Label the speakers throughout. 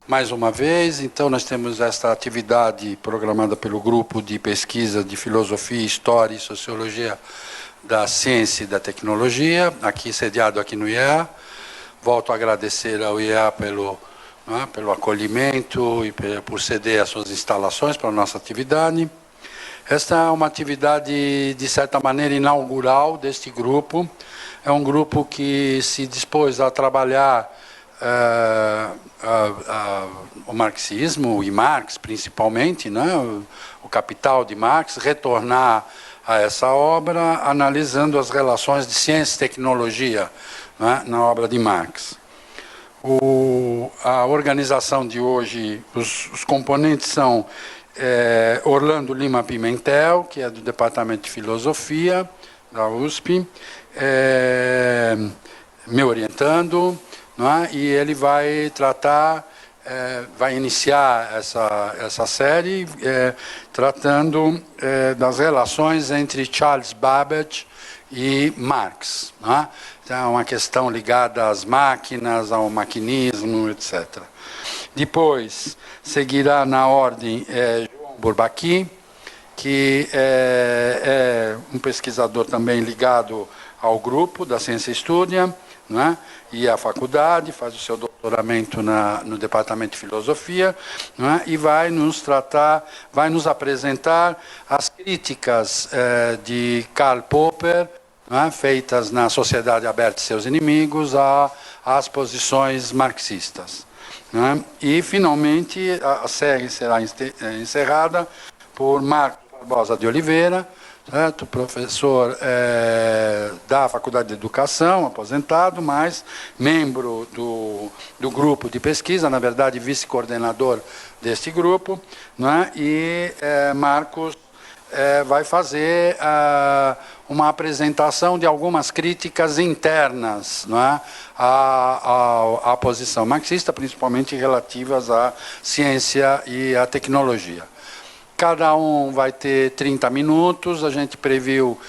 Speaker 1: Mais uma vez, então, nós temos esta atividade programada pelo Grupo de Pesquisa de Filosofia, História e Sociologia da Ciência e da Tecnologia, aqui sediado aqui no IEA. Volto a agradecer ao IEA pelo acolhimento e por ceder as suas instalações para a nossa atividade. Esta é uma atividade, de certa maneira, inaugural deste grupo. É um grupo que se dispôs a trabalhar o marxismo e Marx, principalmente, né? O Capital de Marx, retornar a essa obra, analisando as relações de ciência e tecnologia, né, na obra de Marx. A organização de hoje, os componentes são Orlando Lima Pimentel, que é do Departamento de Filosofia da USP, me orientando, não é? E ele vai tratar, vai iniciar essa série tratando das relações entre Charles Babbage e Marx, não é? Então, é uma questão ligada às máquinas, ao maquinismo, etc. Depois, seguirá na ordem João Bourbaki, que é um pesquisador também ligado ao grupo da Ciência Estúdia, não é? E à faculdade, faz o seu doutoramento no Departamento de Filosofia, não é? E vai nos apresentar as críticas de Karl Popper, não é? Feitas na Sociedade Aberta e Seus Inimigos, às posições marxistas. Não é? E, finalmente, a série será encerrada por Marcos Barbosa de Oliveira, certo? Professor da Faculdade de Educação, aposentado, mas membro do grupo de pesquisa, na verdade vice-coordenador deste grupo, não é? E Marcos vai fazer uma apresentação de algumas críticas internas, não é? à posição marxista, principalmente relativas à ciência e à tecnologia. Cada um vai ter 30 minutos, a gente previu,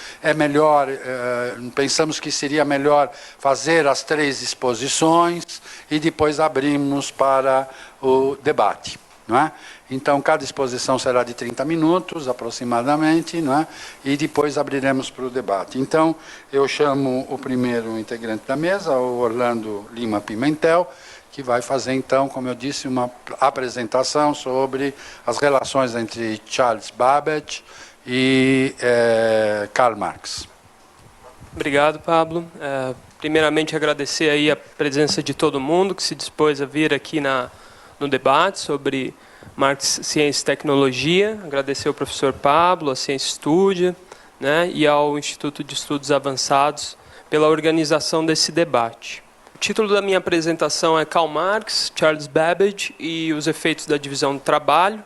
Speaker 1: pensamos que seria melhor fazer as 3 exposições e depois abrimos para o debate, não é? Então, cada exposição será de 30 minutos, aproximadamente, não é? E depois abriremos para o debate. Então, eu chamo o primeiro integrante da mesa, o Orlando Lima Pimentel, que vai fazer, então, como eu disse, uma apresentação sobre as relações entre Charles Babbage e Karl Marx.
Speaker 2: Obrigado, Pablo. Primeiramente, agradecer aí a presença de todo mundo que se dispôs a vir aqui no debate sobre Marx, Ciência e Tecnologia. Agradecer ao professor Pablo, à Ciência Estúdia, né, e ao Instituto de Estudos Avançados pela organização desse debate. O título da minha apresentação é Karl Marx, Charles Babbage e os efeitos da divisão do trabalho.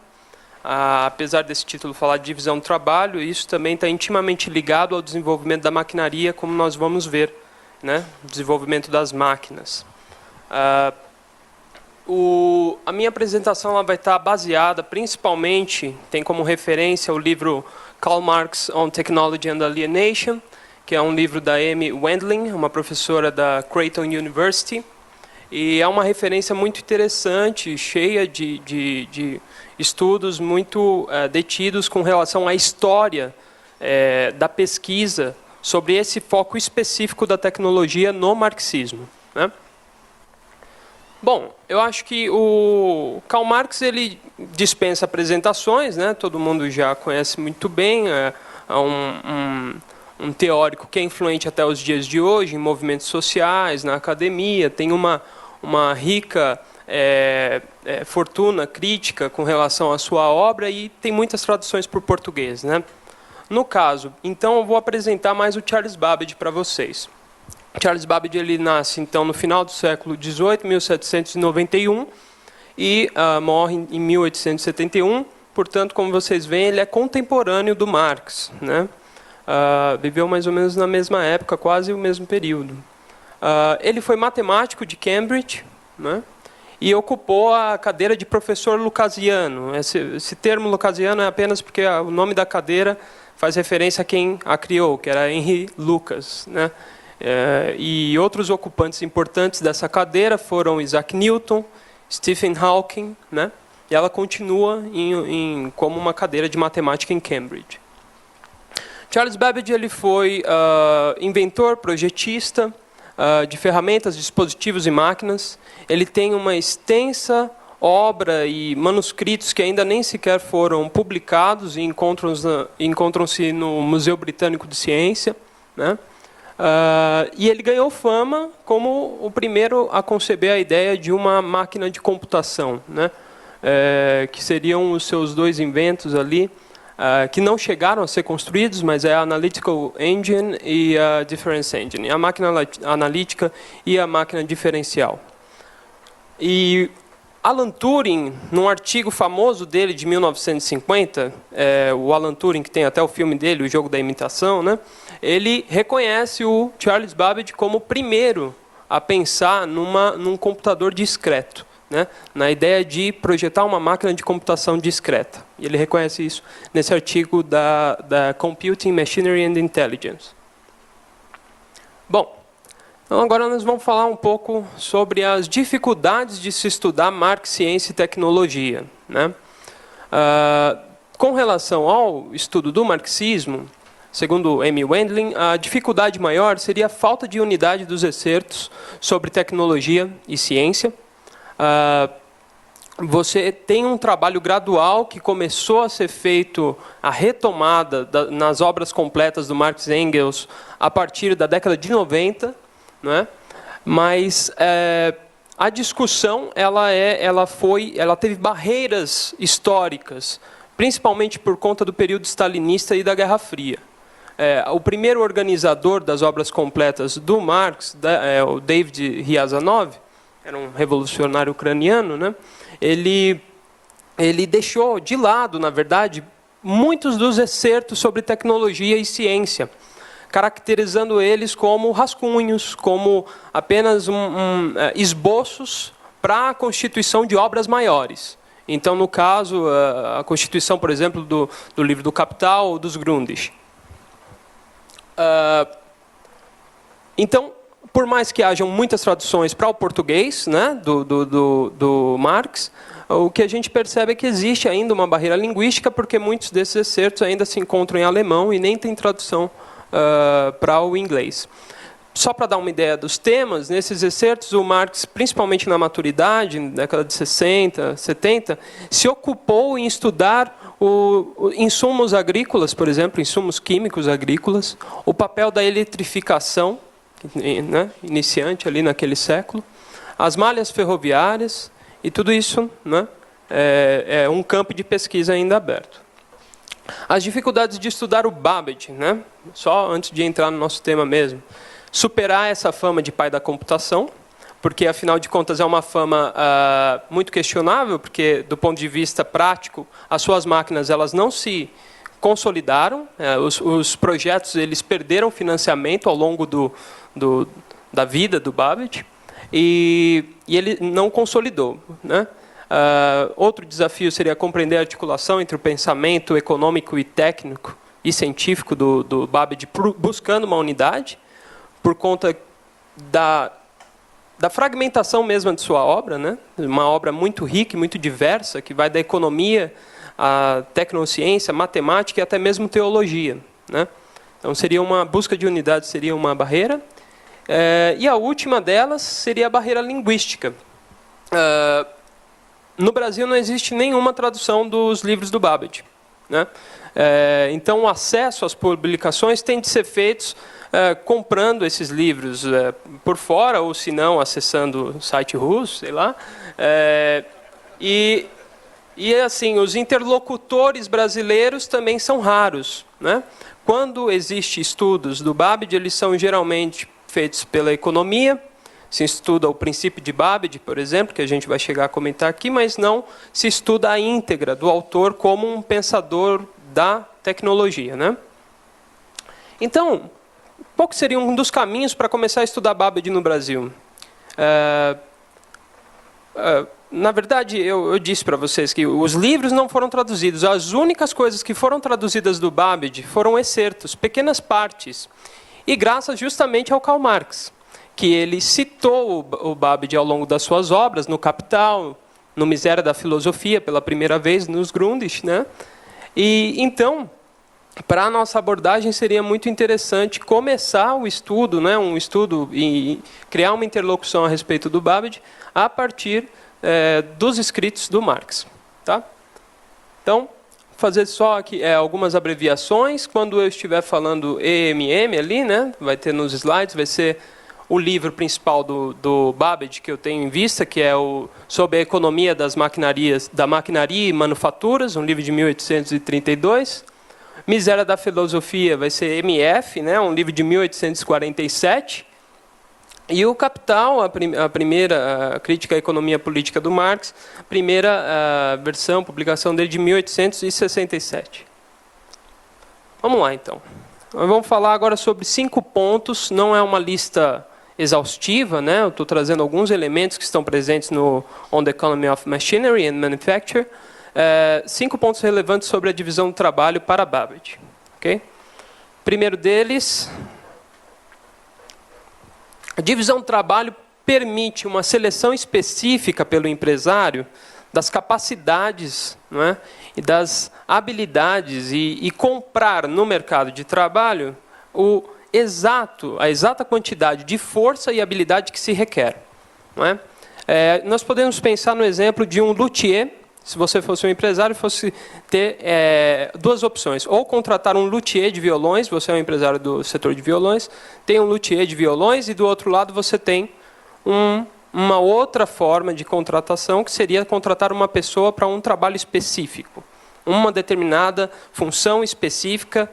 Speaker 2: Apesar desse título falar de divisão do trabalho, isso também está intimamente ligado ao desenvolvimento da maquinaria, como nós vamos ver, né? O desenvolvimento das máquinas. A minha apresentação ela vai estar baseada, principalmente, tem como referência o livro Karl Marx on Technology and Alienation, que é um livro da Amy Wendling, uma professora da Creighton University, e é uma referência muito interessante, cheia de estudos muito detidos com relação à história da pesquisa sobre esse foco específico da tecnologia no marxismo, né? Bom, eu acho que o Karl Marx ele dispensa apresentações, né? Todo mundo já conhece muito bem, é um teórico que é influente até os dias de hoje em movimentos sociais, na academia, tem uma rica fortuna crítica com relação à sua obra e tem muitas traduções para o português, né? No caso, então, eu vou apresentar mais o Charles Babbage para vocês. Charles Babbage ele nasce, então, no final do século XVIII, 1791, e morre em 1871. Portanto, como vocês veem, ele é contemporâneo do Marx, né? Viveu mais ou menos na mesma época, quase o mesmo período. Ele foi matemático de Cambridge, né? E ocupou a cadeira de professor lucasiano. Esse termo lucasiano é apenas porque o nome da cadeira faz referência a quem a criou, que era Henry Lucas, né? E outros ocupantes importantes dessa cadeira foram Isaac Newton, Stephen Hawking, né? E ela continua como uma cadeira de matemática em Cambridge. Charles Babbage ele foi inventor, projetista de ferramentas, dispositivos e máquinas. Ele tem uma extensa obra e manuscritos que ainda nem sequer foram publicados e encontram-se no Museu Britânico de Ciência, né? E ele ganhou fama como o primeiro a conceber a ideia de uma máquina de computação, né? Que seriam os seus dois inventos ali, que não chegaram a ser construídos, mas é a Analytical Engine e a Difference Engine, a máquina analítica e a máquina diferencial. E Alan Turing, num artigo famoso dele de 1950, o Alan Turing, que tem até o filme dele, O Jogo da Imitação, né? Ele reconhece o Charles Babbage como o primeiro a pensar num computador discreto, né? Na ideia de projetar uma máquina de computação discreta. E ele reconhece isso nesse artigo da Computing, Machinery and Intelligence. Bom, então agora nós vamos falar um pouco sobre as dificuldades de se estudar Marx, Ciência e Tecnologia, né? Com relação ao estudo do marxismo, segundo Amy Wendling, a dificuldade maior seria a falta de unidade dos excertos sobre tecnologia e ciência. Você tem um trabalho gradual que começou a ser feito, a retomada nas obras completas do Marx e Engels a partir da década de 90, né? Mas a discussão ela teve barreiras históricas, principalmente por conta do período stalinista e da Guerra Fria. O primeiro organizador das obras completas do Marx, o David Ryazanov, era um revolucionário ucraniano, né? Ele deixou de lado, na verdade, muitos dos excertos sobre tecnologia e ciência, caracterizando eles como rascunhos, como apenas esboços para a constituição de obras maiores. Então, no caso, a constituição, por exemplo, do livro do Capital ou dos Grundrisse. Então, por mais que hajam muitas traduções para o português, né, do Marx, o que a gente percebe é que existe ainda uma barreira linguística, porque muitos desses excertos ainda se encontram em alemão e nem tem tradução para o inglês. Só para dar uma ideia dos temas, nesses excertos, o Marx, principalmente na maturidade, na década de 60, 70, se ocupou em estudar insumos agrícolas, por exemplo, insumos químicos agrícolas, o papel da eletrificação, né, iniciante ali naquele século, as malhas ferroviárias, e tudo isso, né, é um campo de pesquisa ainda aberto. As dificuldades de estudar o Babbage, né, só antes de entrar no nosso tema mesmo, superar essa fama de pai da computação, porque, afinal de contas, é uma fama muito questionável, porque, do ponto de vista prático, as suas máquinas elas não se consolidaram, os projetos eles perderam financiamento ao longo da vida do Babbage, e ele não consolidou, né? Outro desafio seria compreender a articulação entre o pensamento econômico e técnico e científico do Babbage, buscando uma unidade, por conta da fragmentação mesma de sua obra, né? Uma obra muito rica e muito diversa, que vai da economia à tecnociência, matemática e até mesmo teologia, né? Então, seria uma busca de unidade, seria uma barreira. E a última delas seria a barreira linguística. No Brasil não existe nenhuma tradução dos livros do Babbage, né? Então, o acesso às publicações tem de ser feito comprando esses livros por fora, ou se não, acessando o site russo, sei lá. E assim, os interlocutores brasileiros também são raros, né? Quando existem estudos do Babbage, eles são geralmente feitos pela economia. Se estuda o princípio de Babbage, por exemplo, que a gente vai chegar a comentar aqui, mas não se estuda a íntegra do autor como um pensador da tecnologia, né? Então, qual que seria um dos caminhos para começar a estudar Babbage no Brasil? na verdade, eu disse para vocês que os livros não foram traduzidos. As únicas coisas que foram traduzidas do Babbage foram excertos, pequenas partes. E graças justamente ao Karl Marx, que ele citou o Babbage ao longo das suas obras, no Capital, no Miséria da Filosofia, pela primeira vez, nos Grundrisse, né? E então, para a nossa abordagem, seria muito interessante começar o estudo, né, um estudo e criar uma interlocução a respeito do Babbage a partir dos escritos do Marx. Tá? Então, fazer só aqui algumas abreviações. Quando eu estiver falando EMM ali, né, vai ter nos slides, vai ser o livro principal do Babbage que eu tenho em vista, que é sobre a economia da maquinaria e manufaturas, um livro de 1832. Miséria da Filosofia vai ser MF, né, um livro de 1847. E o Capital, a primeira crítica à economia política do Marx, primeira versão, publicação dele de 1867. Vamos lá, então. Nós vamos falar agora sobre 5 pontos, não é uma lista exaustiva, né? Eu estou trazendo alguns elementos que estão presentes no On the Economy of Machinery and Manufacture. 5 pontos relevantes sobre a divisão do trabalho para Babbage. Okay? Primeiro deles, a divisão do trabalho permite uma seleção específica pelo empresário das capacidades, não é? E das habilidades e comprar no mercado de trabalho a exata quantidade de força e habilidade que se requer. Não é? Nós podemos pensar no exemplo de um luthier. Se você fosse um empresário, fosse ter 2 opções. Ou contratar um luthier de violões, você é um empresário do setor de violões, tem um luthier de violões e do outro lado você tem uma outra forma de contratação, que seria contratar uma pessoa para um trabalho específico. Uma determinada função específica,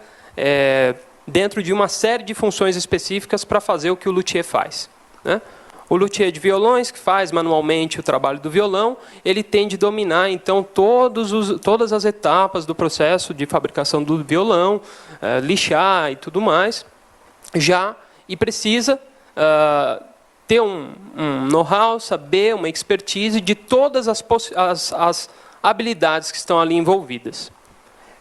Speaker 2: dentro de uma série de funções específicas para fazer o que o luthier faz. Né? O luthier de violões, que faz manualmente o trabalho do violão, ele tem de dominar, então, todas as etapas do processo de fabricação do violão, lixar e tudo mais, e precisa ter um know-how, saber, uma expertise de todas as habilidades que estão ali envolvidas.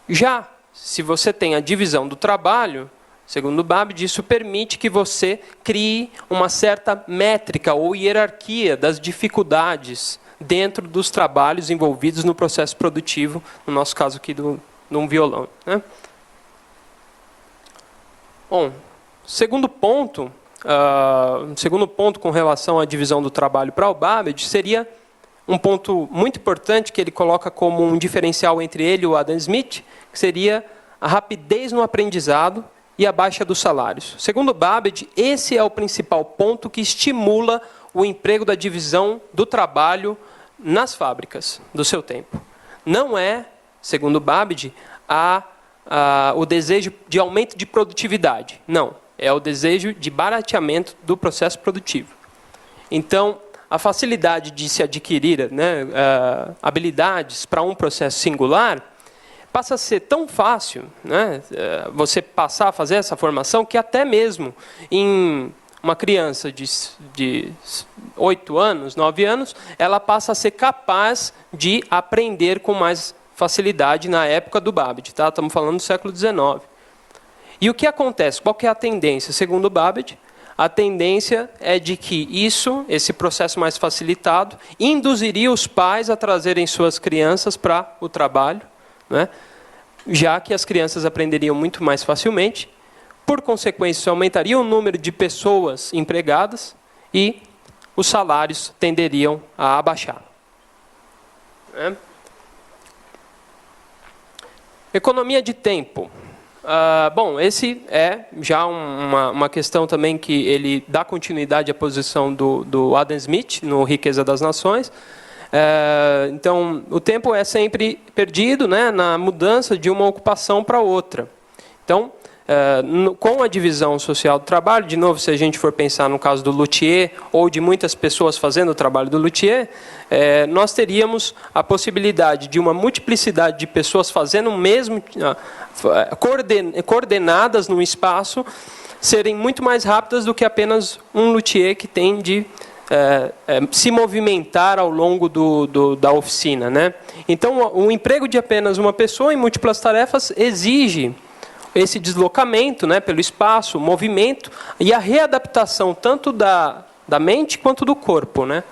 Speaker 2: Já, se você tem a divisão do trabalho, segundo o Babbage, isso permite que você crie uma certa métrica ou hierarquia das dificuldades dentro dos trabalhos envolvidos no processo produtivo, no nosso caso aqui de um violão. Né? Bom, segundo ponto com relação à divisão do trabalho para o Babbage seria um ponto muito importante que ele coloca como um diferencial entre ele e o Adam Smith, que seria a rapidez no aprendizado e a baixa dos salários. Segundo Babbage, esse é o principal ponto que estimula o emprego da divisão do trabalho nas fábricas do seu tempo. Não é, segundo Babbage, o desejo de aumento de produtividade. Não, é o desejo de barateamento do processo produtivo. Então, a facilidade de se adquirir, né, habilidades para um processo singular passa a ser tão fácil, né, você passar a fazer essa formação, que até mesmo em uma criança de 8 anos, 9 anos, ela passa a ser capaz de aprender com mais facilidade na época do Babbage. Tá? Estamos falando do século XIX. E o que acontece? Qual que é a tendência? Segundo o Babbage, a tendência é de que esse processo mais facilitado, induziria os pais a trazerem suas crianças para o trabalho, né? Já que as crianças aprenderiam muito mais facilmente, por consequência, isso aumentaria o número de pessoas empregadas e os salários tenderiam a abaixar. Economia de tempo. Bom, esse é já uma questão também que ele dá continuidade à posição do Adam Smith no Riqueza das Nações. Então, o tempo é sempre perdido, né, na mudança de uma ocupação para outra. Então, com a divisão social do trabalho, de novo, se a gente for pensar no caso do luthier, ou de muitas pessoas fazendo o trabalho do luthier, nós teríamos a possibilidade de uma multiplicidade de pessoas fazendo o mesmo, coordenadas num espaço, serem muito mais rápidas do que apenas um luthier que tem de se movimentar ao longo da oficina, né? Então, o emprego de apenas uma pessoa em múltiplas tarefas exige esse deslocamento, né, pelo espaço, o movimento e a readaptação tanto da mente quanto do corpo, né?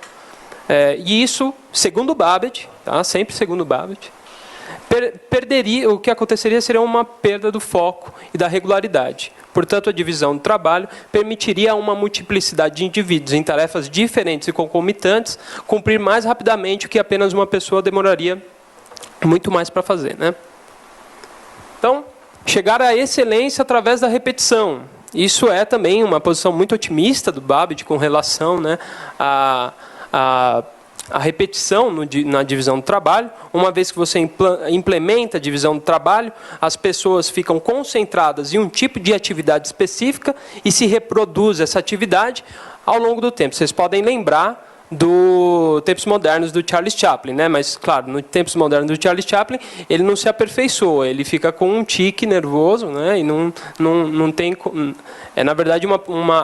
Speaker 2: E isso, segundo Babbage, tá? Sempre segundo Babbage, o que aconteceria seria uma perda do foco e da regularidade. Portanto, a divisão do trabalho permitiria uma multiplicidade de indivíduos em tarefas diferentes e concomitantes cumprir mais rapidamente o que apenas uma pessoa demoraria muito mais para fazer, né? Então, chegar à excelência através da repetição. Isso é também uma posição muito otimista do Babbage com relação, né, a repetição na divisão do trabalho. Uma vez que você implementa a divisão do trabalho, as pessoas ficam concentradas em um tipo de atividade específica e se reproduz essa atividade ao longo do tempo. Vocês podem lembrar do Tempos Modernos do Charles Chaplin, né? Mas, claro, no Tempos Modernos do Charles Chaplin, ele não se aperfeiçoa, ele fica com um tique nervoso, né? E não tem... na verdade,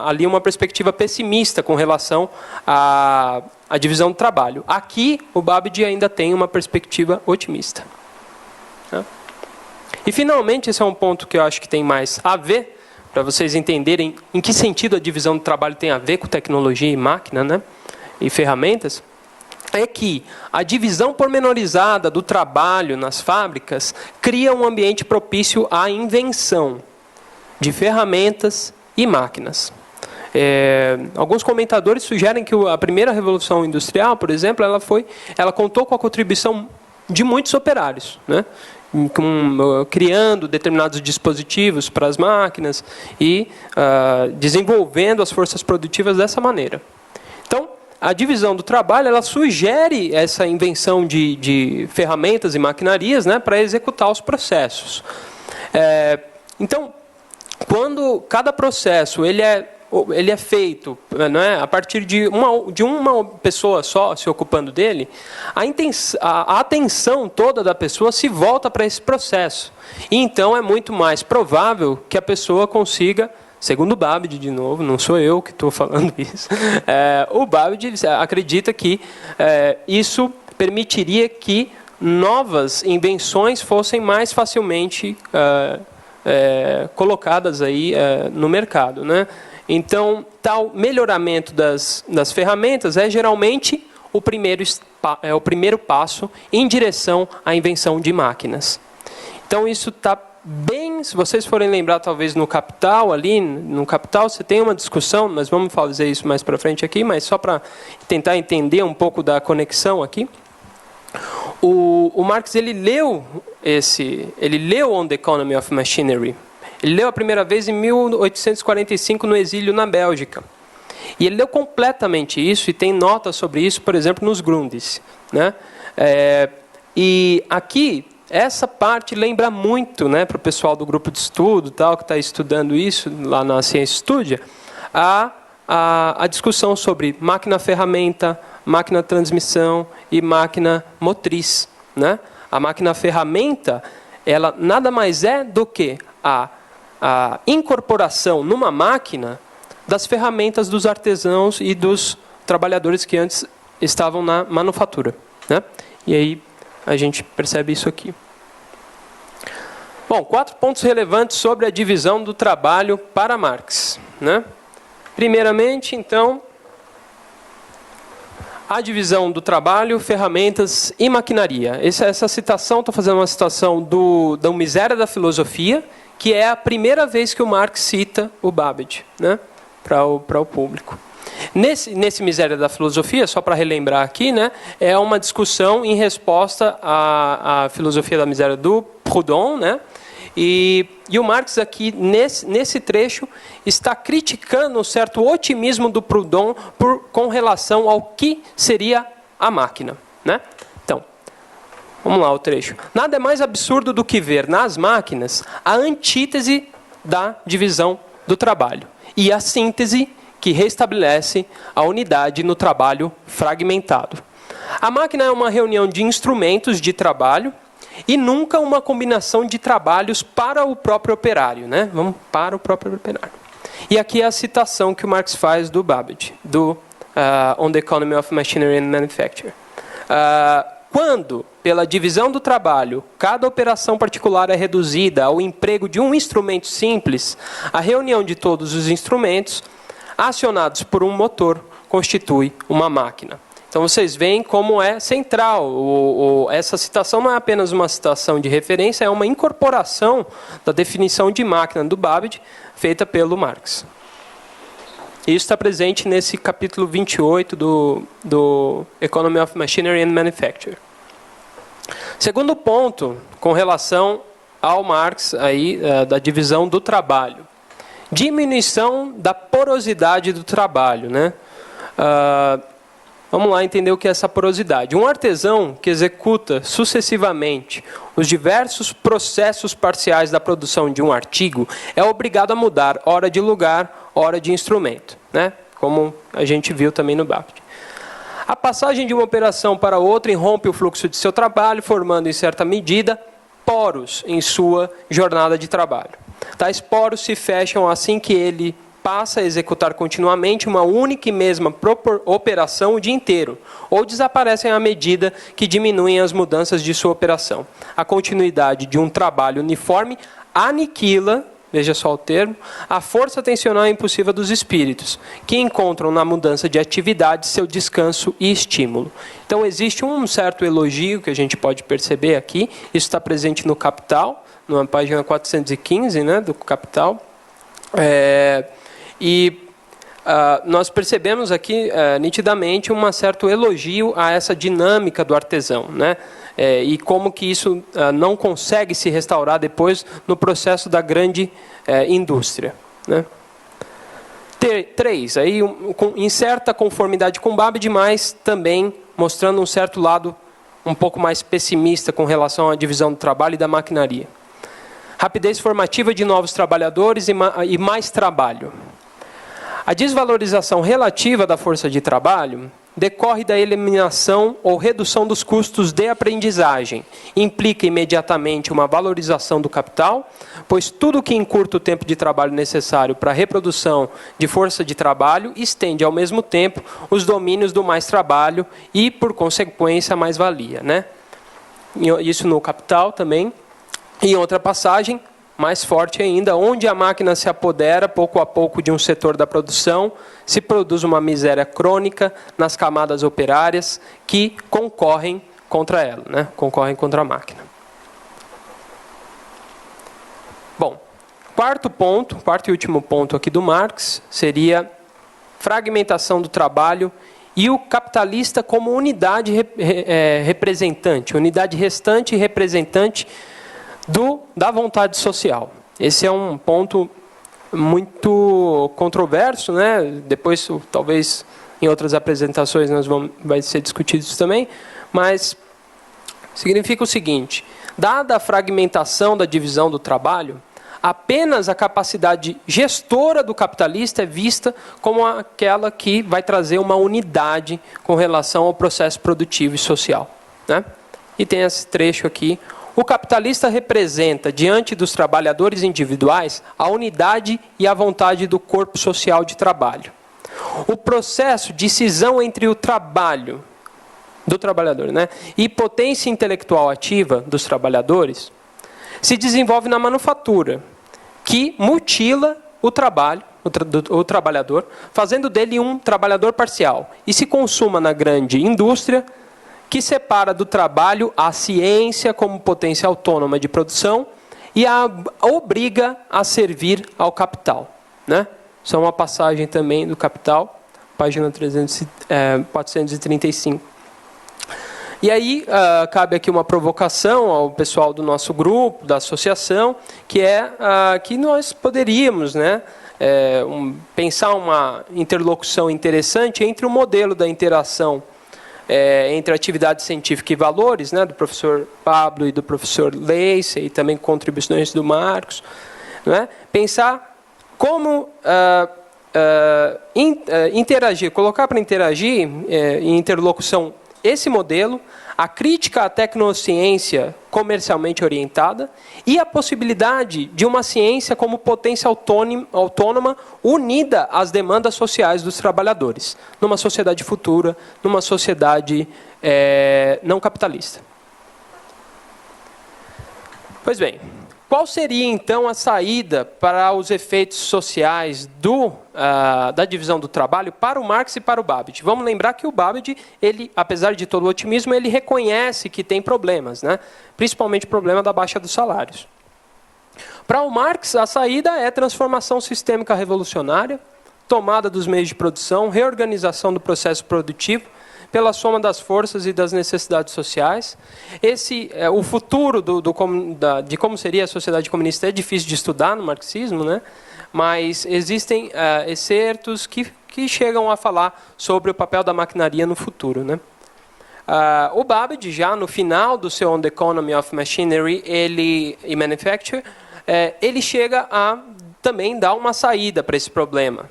Speaker 2: ali uma perspectiva pessimista com relação à divisão do trabalho. Aqui, o Babbage ainda tem uma perspectiva otimista. Né? E, finalmente, esse é um ponto que eu acho que tem mais a ver, para vocês entenderem em que sentido a divisão do trabalho tem a ver com tecnologia e máquina, né? E ferramentas, é que a divisão pormenorizada do trabalho nas fábricas cria um ambiente propício à invenção de ferramentas e máquinas. Alguns comentadores sugerem que a primeira revolução industrial, por exemplo, ela contou com a contribuição de muitos operários, né? Criando determinados dispositivos para as máquinas e desenvolvendo as forças produtivas dessa maneira. Então, a divisão do trabalho, ela sugere essa invenção de ferramentas e maquinarias, né, para executar os processos. Então, quando cada processo ele é feito, né, a partir de uma pessoa só se ocupando dele, a atenção toda da pessoa se volta para esse processo. E então é muito mais provável que a pessoa consiga, segundo o Babbage, de novo, não sou eu que estou falando isso, o Babbage acredita que isso permitiria que novas invenções fossem mais facilmente colocadas aí no mercado, né? Então, tal melhoramento das ferramentas é geralmente o primeiro passo em direção à invenção de máquinas. Então, isso está bem, se vocês forem lembrar, talvez no Capital, você tem uma discussão, nós vamos fazer isso mais para frente aqui, mas só para tentar entender um pouco da conexão aqui. O Marx, ele leu On the Economy of Machinery. Ele leu a primeira vez em 1845 no exílio na Bélgica. E ele leu completamente isso e tem notas sobre isso, por exemplo, nos Grundes, né? E aqui, essa parte lembra muito, né, para o pessoal do grupo de estudo, tal, que está estudando isso lá na Ciência Studia, a discussão sobre máquina-ferramenta, máquina-transmissão e máquina motriz, né? A máquina-ferramenta, ela nada mais é do que a incorporação numa máquina das ferramentas dos artesãos e dos trabalhadores que antes estavam na manufatura, né? E aí a gente percebe isso aqui. Bom, 4 pontos relevantes sobre a divisão do trabalho para Marx, né? Primeiramente, então, a divisão do trabalho, ferramentas e maquinaria. Essa citação, estou fazendo uma citação da Miséria da Filosofia, que é a primeira vez que o Marx cita o Babbage, né, para o público. Nesse Miséria da Filosofia, só para relembrar aqui, né, é uma discussão em resposta à filosofia da miséria do Proudhon, né, e o Marx aqui, nesse trecho, está criticando um certo otimismo do Proudhon com relação ao que seria a máquina, né? Então, vamos lá o trecho. Nada é mais absurdo do que ver nas máquinas a antítese da divisão do trabalho e a síntese que restabelece a unidade no trabalho fragmentado. A máquina é uma reunião de instrumentos de trabalho e nunca uma combinação de trabalhos para o próprio operário, né? Vamos para o próprio operário. E aqui é a citação que o Marx faz do Babbage, on the Economy of Machinery and Manufacture. Quando, pela divisão do trabalho, cada operação particular é reduzida ao emprego de um instrumento simples, a reunião de todos os instrumentos, acionados por um motor, constitui uma máquina. Então, vocês veem como é central. Essa citação não é apenas uma citação de referência, é uma incorporação da definição de máquina do Babbage, feita pelo Marx. Isso está presente nesse capítulo 28 do Economy of Machinery and Manufacture. Segundo ponto, com relação ao Marx, aí, da divisão do trabalho. Diminuição da porosidade do trabalho, né? Vamos lá entender o que é essa porosidade. Um artesão que executa sucessivamente os diversos processos parciais da produção de um artigo é obrigado a mudar hora de lugar, hora de instrumento, né? Como a gente viu também no Babbage. A passagem de uma operação para outra interrompe o fluxo de seu trabalho, formando, em certa medida, poros em sua jornada de trabalho. Tais poros se fecham assim que ele passa a executar continuamente uma única e mesma operação o dia inteiro, ou desaparecem à medida que diminuem as mudanças de sua operação. A continuidade de um trabalho uniforme aniquila, veja só o termo, a força tensional impulsiva dos espíritos, que encontram na mudança de atividade seu descanso e estímulo. Então, existe um certo elogio que a gente pode perceber aqui, isso está presente no Capital, na página 415, né, do Capital. Nós percebemos aqui nitidamente um certo elogio a essa dinâmica do artesão, né? E como que isso não consegue se restaurar depois no processo da grande indústria, né? 3, aí, em certa conformidade com Babbage, mas também mostrando um certo lado um pouco mais pessimista com relação à divisão do trabalho e da maquinaria. Rapidez formativa de novos trabalhadores e mais trabalho. A desvalorização relativa da força de trabalho decorre da eliminação ou redução dos custos de aprendizagem. Implica imediatamente uma valorização do capital, pois tudo que encurta o tempo de trabalho necessário para a reprodução de força de trabalho estende ao mesmo tempo os domínios do mais trabalho e, por consequência, a mais-valia, né? Isso no Capital também. Em outra passagem, mais forte ainda, onde a máquina se apodera pouco a pouco de um setor da produção, se produz uma miséria crônica nas camadas operárias que concorrem contra ela, né? Concorrem contra a máquina. Bom, quarto e último ponto aqui do Marx seria fragmentação do trabalho e o capitalista como unidade representante, unidade restante e representante da vontade social. Esse é um ponto muito controverso, né? Depois, talvez, em outras apresentações vai ser discutido isso também, mas significa o seguinte: dada a fragmentação da divisão do trabalho, apenas a capacidade gestora do capitalista é vista como aquela que vai trazer uma unidade com relação ao processo produtivo e social, né? E tem esse trecho aqui. O capitalista representa, diante dos trabalhadores individuais, a unidade e a vontade do corpo social de trabalho. O processo de cisão entre o trabalho do trabalhador, né, e potência intelectual ativa dos trabalhadores se desenvolve na manufatura, que mutila o trabalhador, fazendo dele um trabalhador parcial, e se consuma na grande indústria, que separa do trabalho a ciência como potência autônoma de produção e a obriga a servir ao capital, né? Isso é uma passagem também do Capital, página 435. E aí, cabe aqui uma provocação ao pessoal do nosso grupo, da associação, que é que nós poderíamos, né, pensar uma interlocução interessante entre o modelo da interação entre atividade científica e valores, né, do professor Pablo e do professor Lacey, e também contribuições do Marcos, né, pensar como interagir, colocar para interagir em interlocução esse modelo, a crítica à tecnociência comercialmente orientada e a possibilidade de uma ciência como potência autônoma unida às demandas sociais dos trabalhadores, numa sociedade futura, numa sociedade não capitalista. Pois bem, qual seria então a saída para os efeitos sociais da divisão do trabalho para o Marx e para o Babbage? Vamos lembrar que o Babbage, ele, apesar de todo o otimismo, ele reconhece que tem problemas, né? Principalmente o problema da baixa dos salários. Para o Marx, a saída é transformação sistêmica revolucionária, tomada dos meios de produção, reorganização do processo produtivo, pela soma das forças e das necessidades sociais. O futuro de como seria a sociedade comunista é difícil de estudar no marxismo, né? Mas existem excertos que chegam a falar sobre o papel da maquinaria no futuro, né? O Babbage, já no final do seu On the Economy of Machinery e Manufacture, ele chega a também dar uma saída para esse problema.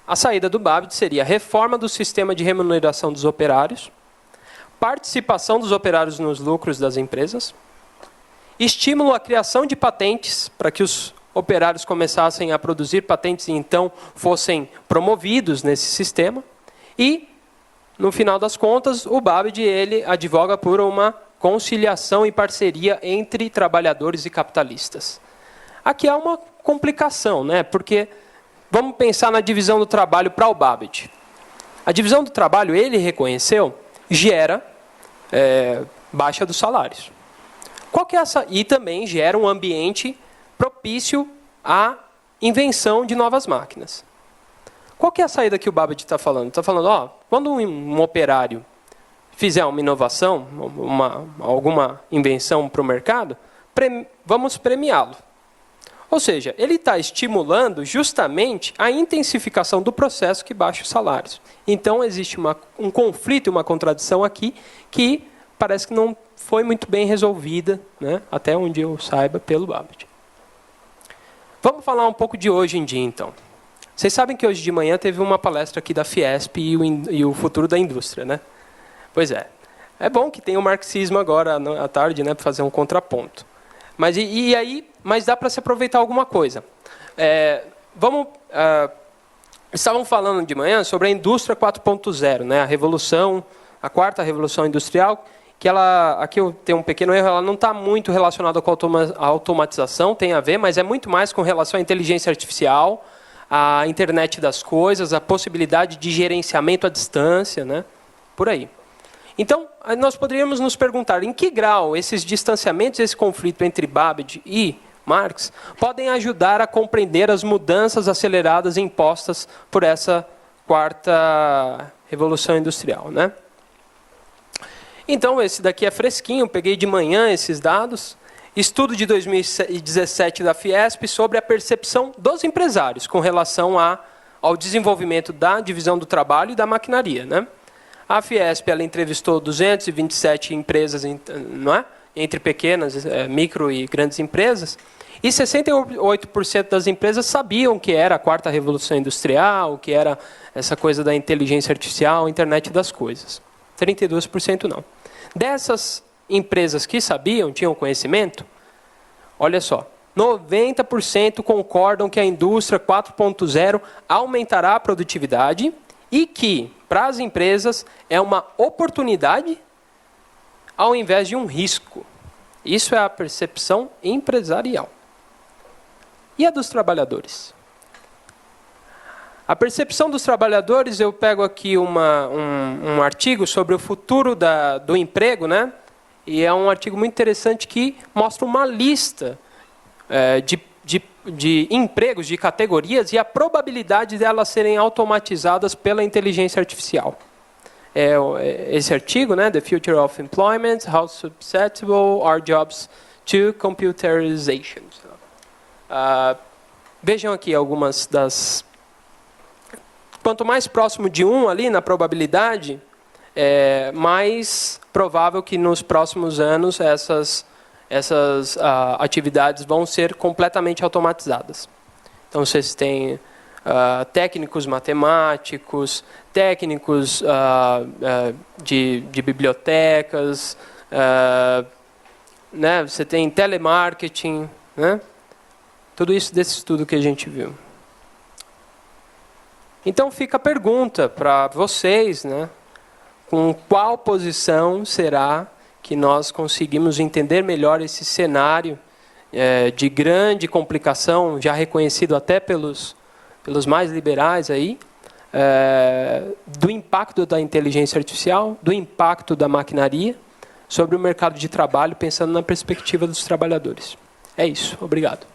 Speaker 2: A saída do Babbage seria a reforma do sistema de remuneração dos operários, participação dos operários nos lucros das empresas, estímulo à criação de patentes para que os operários começassem a produzir patentes e então fossem promovidos nesse sistema. E, no final das contas, o Babbage ele advoga por uma conciliação e parceria entre trabalhadores e capitalistas. Aqui há uma complicação, né? Porque vamos pensar na divisão do trabalho para o Babbage. A divisão do trabalho, ele reconheceu, gera baixa dos salários. Qual que é essa? E também gera um ambiente propício à invenção de novas máquinas. Qual que é a saída que o Babbage está falando? Está falando, quando um operário fizer uma inovação, alguma invenção para o mercado, vamos premiá-lo. Ou seja, ele está estimulando justamente a intensificação do processo que baixa os salários. Então, existe um conflito e uma contradição aqui que parece que não foi muito bem resolvida, né, até onde eu saiba, pelo Babbage. Vamos falar um pouco de hoje em dia, então. Vocês sabem que hoje de manhã teve uma palestra aqui da Fiesp e o futuro da indústria, né? Pois é. É bom que tem o marxismo agora à tarde, né, para fazer um contraponto. Mas dá para se aproveitar alguma coisa. Estavam falando de manhã sobre a indústria 4.0, né, a quarta revolução industrial, que aqui eu tenho um pequeno erro, ela não está muito relacionada com a automatização, tem a ver, mas é muito mais com relação à inteligência artificial, à internet das coisas, a possibilidade de gerenciamento à distância, né, por aí. Então, nós poderíamos nos perguntar em que grau esses distanciamentos, esse conflito entre Babbage e Marx podem ajudar a compreender as mudanças aceleradas impostas por essa quarta revolução industrial, né? Então, esse daqui é fresquinho, peguei de manhã esses dados. Estudo de 2017 da Fiesp sobre a percepção dos empresários com relação ao desenvolvimento da divisão do trabalho e da maquinaria, né? A Fiesp ela entrevistou 227 empresas, não é? Entre pequenas, micro e grandes empresas, e 68% das empresas sabiam que era a quarta revolução industrial, que era essa coisa da inteligência artificial, internet das coisas. 32% não. Dessas empresas que sabiam, tinham conhecimento, olha só, 90% concordam que a indústria 4.0 aumentará a produtividade e que, para as empresas, é uma oportunidade ao invés de um risco. Isso é a percepção empresarial. E a dos trabalhadores? A percepção dos trabalhadores, eu pego aqui um artigo sobre o futuro do emprego, né? E é um artigo muito interessante que mostra uma lista de empregos, de categorias, e a probabilidade de elas serem automatizadas pela inteligência artificial. Esse artigo, né, The Future of Employment, How Susceptible Are Jobs to Computerization. Vejam aqui algumas das... Quanto mais próximo de 1 ali na probabilidade, mais provável que nos próximos anos essas atividades vão ser completamente automatizadas. Então, vocês têm técnicos matemáticos, técnicos de bibliotecas, né? Você tem telemarketing, né? Tudo isso desse estudo que a gente viu. Então fica a pergunta para vocês, né? Com qual posição será que nós conseguimos entender melhor esse cenário de grande complicação, já reconhecido até pelos mais liberais aí, do impacto da inteligência artificial, do impacto da maquinaria sobre o mercado de trabalho, pensando na perspectiva dos trabalhadores. É isso. Obrigado.